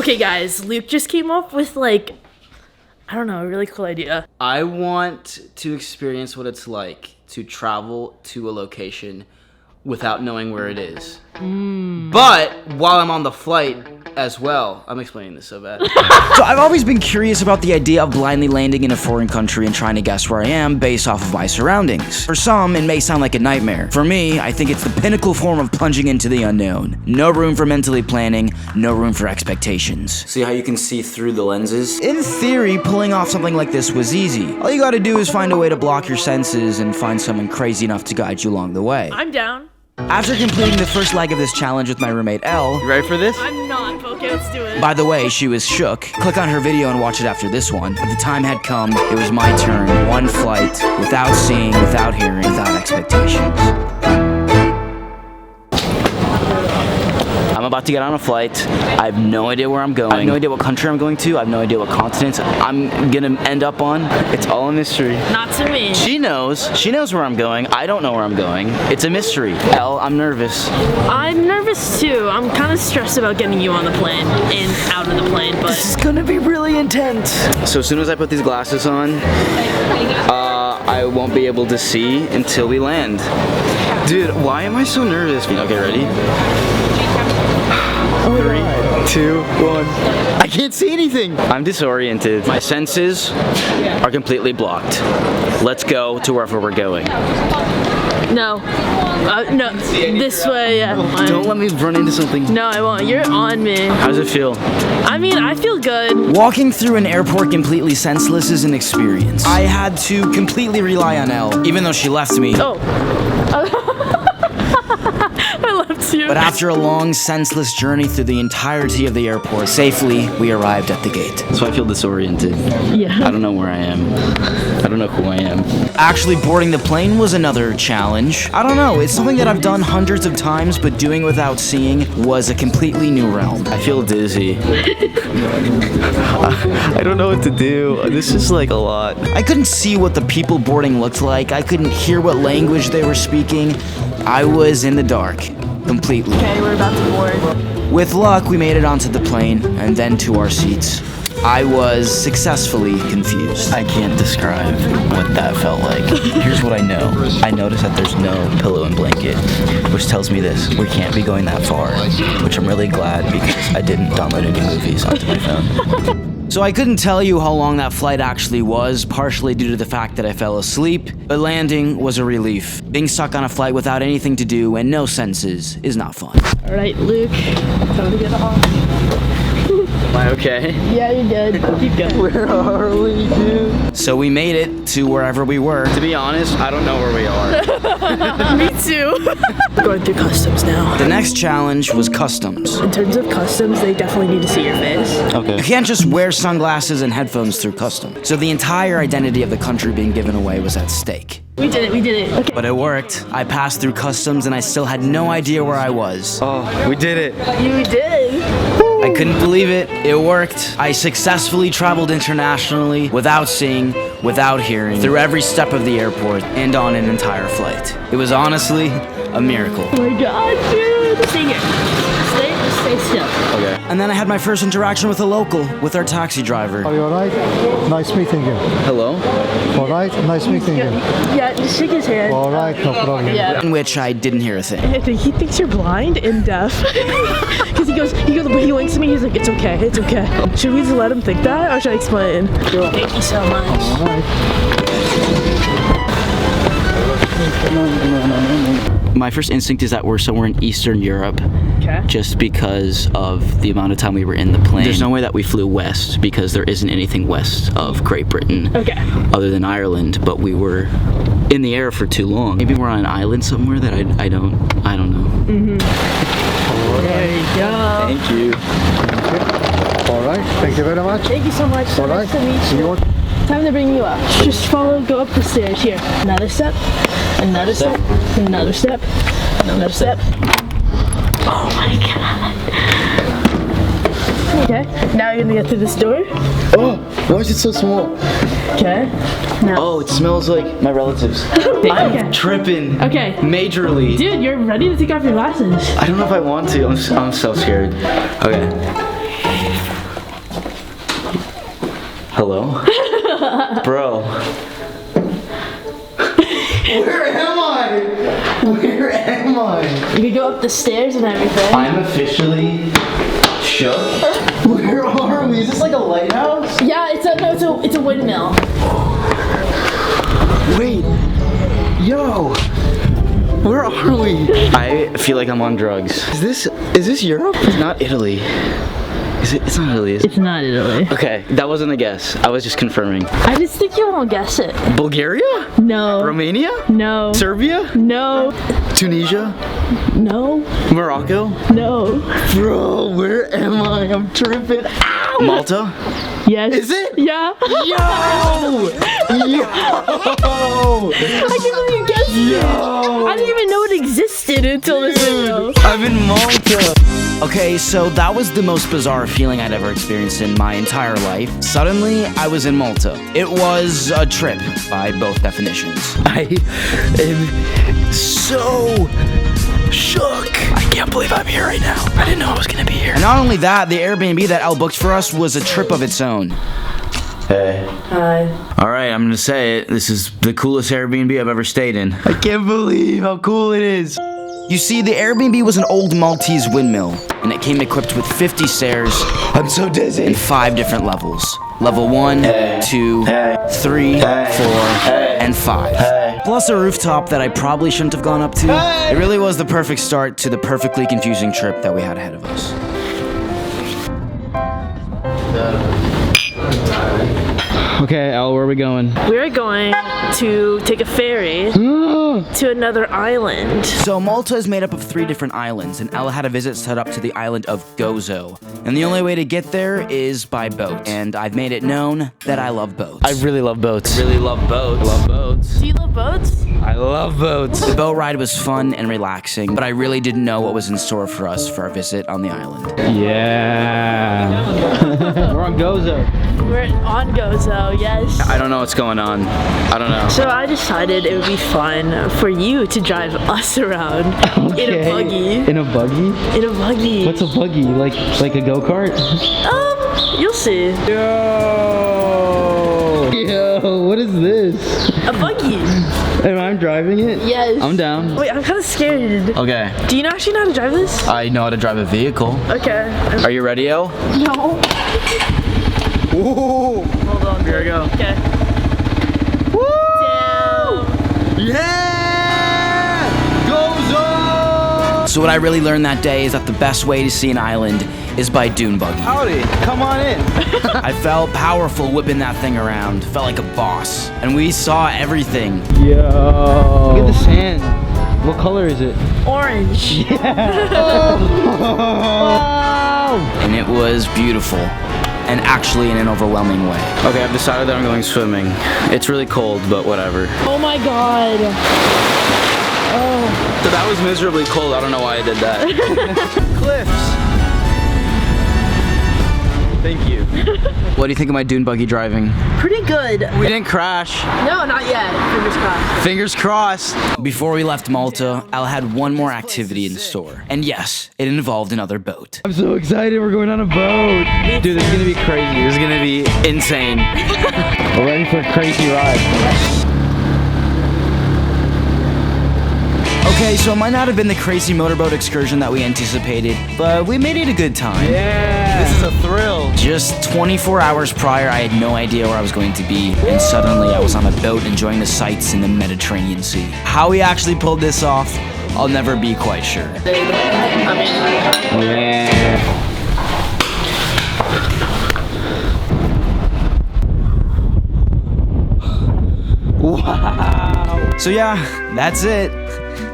Okay, guys, Luke just came up with, like, I don't know, a really cool idea. I want to experience what it's like to travel to a location without knowing where it is. But while I'm on the flight as well, I'm explaining this so bad. So I've always been curious about the idea of blindly landing in a foreign country and trying to guess where I am based off of my surroundings. For some, it may sound like a nightmare. For me, I think it's the pinnacle form of plunging into the unknown. No room for mentally planning, no room for expectations. See how you can see through the lenses? In theory, pulling off something like this was easy. All you gotta do is find a way to block your senses and find someone crazy enough to guide you along the way. I'm down. After completing the first leg of this challenge with my roommate Elle, You ready for this? I'm not, but okay, let's do it. by the way, she was shook. Click on her video and watch it after this one. But the time had come. It was my turn. One flight, without seeing, without hearing, without expectations. I'm about to get on a flight. I have no idea where I'm going. I have no idea what country I'm going to. I have no idea what continent I'm gonna end up on. It's all a mystery. Not to me. She knows. She knows where I'm going. I don't know where I'm going. It's a mystery. Elle, I'm nervous. I'm nervous too. I'm kind of stressed about getting you on the plane and out of the plane, but This is gonna be really intense. So as soon as I put these glasses on, I won't be able to see until we land. Dude, why am I so nervous? Okay, ready? 3, 2, 1. I can't see anything. I'm disoriented. My senses are completely blocked. Let's go to wherever we're going. no. No, this way, yeah. Don't let me run into something. No, I won't. You're on me. How does it feel? I mean, I feel good. Walking through an airport completely senseless is an experience. I had to completely rely on Elle, even though she left me. Oh. I left you. But after a long, senseless journey through the entirety of the airport, safely, we arrived at the gate. So I feel disoriented. Yeah. I don't know where I am. I don't know who I am. Actually, boarding the plane was another challenge. I don't know, it's something that I've done hundreds of times, but doing without seeing was a completely new realm. I feel dizzy. I don't know what to do. This is like a lot. I couldn't see what the people boarding looked like. I couldn't hear what language they were speaking. I was in the dark, completely. Okay, we're about to board. With luck, we made it onto the plane and then to our seats. I was successfully confused. I can't describe what that felt like. Here's what I know. I noticed that there's no pillow and blanket, which tells me this. We can't be going that far, which I'm really glad because I didn't download any movies onto my phone. So I couldn't tell you how long that flight actually was, partially due to the fact that I fell asleep, but landing was a relief. Being stuck on a flight without anything to do and no senses is not fun. All right, Luke, time to get off. Am I okay? Yeah, you're good. Keep going. Where are we, dude? So we made it to wherever we were. To be honest, I don't know where we are. Me too. Going through customs now. The next challenge was customs. In terms of customs, they definitely need to see your face. Okay. You can't just wear sunglasses and headphones through customs. So the entire identity of the country being given away was at stake. We did it, we did it. Okay. But it worked. I passed through customs and I still had no idea where I was. Oh, we did it. You did. I couldn't believe it. It worked. I successfully traveled internationally without seeing, without hearing, through every step of the airport and on an entire flight. It was honestly a miracle. Oh my god, dude. Stay here. Stay still. Okay. And then I had my first interaction with a local, with our taxi driver. Are you alright? Nice meeting you. Hello? Alright? Nice meeting you. Yeah, just shake his hand. Alright, no problem. Yeah. In which I didn't hear a thing. Anthony, he thinks you're blind and deaf. Because he winks at me, he's like, it's okay, it's okay. Should we just let him think that, or should I explain? Thank you so much. Alright. My first instinct is that we're somewhere in Eastern Europe. Okay. Just because of the amount of time we were in the plane. There's no way that we flew west because there isn't anything west of Great Britain. Okay. Other than Ireland, but we were in the air for too long. Maybe we're on an island somewhere that I don't know. Mm-hmm. There you go. Thank you. Alright, thank you very much. Thank you so much. So Alright. nice to meet you. Time to bring you up. Just follow, go up the stairs. Here. Another step. Another step. Another step. Another step. Oh my god. Okay. Now you're gonna get through this door. Oh, why is it so small? Okay. Now. Oh, it smells like my relatives. Okay. Tripping. Okay. Majorly. Dude, you're ready to take off your glasses. I don't know if I want to. I'm so scared. Okay. Hello? Bro. Where am I? Where am I? You could go up the stairs and everything. I'm officially shook. Where are we? Is this like a lighthouse? Yeah, it's a windmill. Wait. Yo. Where are we? I feel like I'm on drugs. Is this Europe? It's not Italy. Is it? It's not Italy, is it? It's not Italy. Okay, that wasn't a guess. I was just confirming. I just think you won't guess it. Bulgaria? No. Romania? No. Serbia? No. Tunisia? No. Morocco? No. Bro, where am I? I'm tripping. Ow! Malta? Yes. Is it? Yeah. Yo! Yo! I can't believe you guessed it. I didn't even know it existed until this video. I'm in Malta. Okay, so that was the most bizarre feeling I'd ever experienced in my entire life. Suddenly, I was in Malta. It was a trip by both definitions. I am so shook. I can't believe I'm here right now. I didn't know I was gonna be here. And not only that, the Airbnb that Elle booked for us was a trip of its own. Hey. Hi. Alright, I'm gonna say it. This is the coolest Airbnb I've ever stayed in. I can't believe how cool it is. You see, the Airbnb was an old Maltese windmill, and it came equipped with 50 stairs. I'm so dizzy. And 5 different levels. Level 1, 2, 3, 4, and 5. Plus a rooftop that I probably shouldn't have gone up to. It really was the perfect start to the perfectly confusing trip that we had ahead of us. Okay, Elle, where are we going? We're going to take a ferry to another island. So Malta is made up of 3 different islands, and Elle had a visit set up to the island of Gozo. And the only way to get there is by boat. And I've made it known that I love boats. I really love boats. Really love boats. Love boats. Do you love boats? I love boats. The boat ride was fun and relaxing, but I really didn't know what was in store for us for our visit on the island. Yeah. We're on Gozo. We're on Gozo, yes. I don't know what's going on. I don't know. So I decided it would be fun for you to drive us around in a buggy. In a buggy? In a buggy. What's a buggy? Like a go-kart? You'll see. Yo, what is this? A buggy. Am I driving it? Yes. I'm down. Wait, I'm kind of scared. Okay. Do you actually know how to drive this? I know how to drive a vehicle. Okay. Are you ready, Elle? No. Ooh. Hold on. Here we go. Okay. Woo! Down. Yeah! Gozo! So what I really learned that day is that the best way to see an island is by dune buggy. Howdy, come on in. I felt powerful whipping that thing around. Felt like a boss. And we saw everything. Yo. Look at the sand. What color is it? Orange. And it was beautiful. And actually in an overwhelming way. Okay, I've decided that I'm going swimming. It's really cold, but whatever. Oh my god. Oh. So that was miserably cold. I don't know why I did that. Cliffs. Thank you. What do you think of my dune buggy driving? Pretty good. We didn't crash. No, not yet. Fingers crossed. Fingers crossed. Before we left Malta, Elle had one more activity in store. And yes, it involved another boat. I'm so excited. We're going on a boat. Dude, this is gonna be crazy. This is gonna be insane. We're ready for a crazy ride. Okay, so it might not have been the crazy motorboat excursion that we anticipated, but we made it a good time. Yeah. This is a thrill. Just 24 hours prior, I had no idea where I was going to be, and suddenly I was on a boat enjoying the sights in the Mediterranean Sea. How we actually pulled this off, I'll never be quite sure. Yeah. Wow. So yeah, that's it.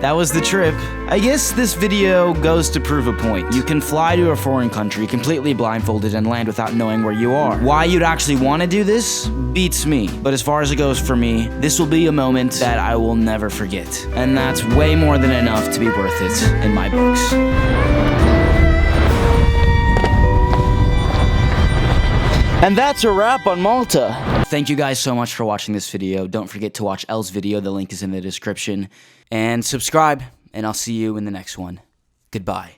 That was the trip. I guess this video goes to prove a point. You can fly to a foreign country completely blindfolded and land without knowing where you are. Why you'd actually want to do this beats me. But as far as it goes for me, this will be a moment that I will never forget. And that's way more than enough to be worth it in my books. And that's a wrap on Malta. Thank you guys so much for watching this video. Don't forget to watch Elle's video. The link is in the description. And subscribe, and I'll see you in the next one. Goodbye.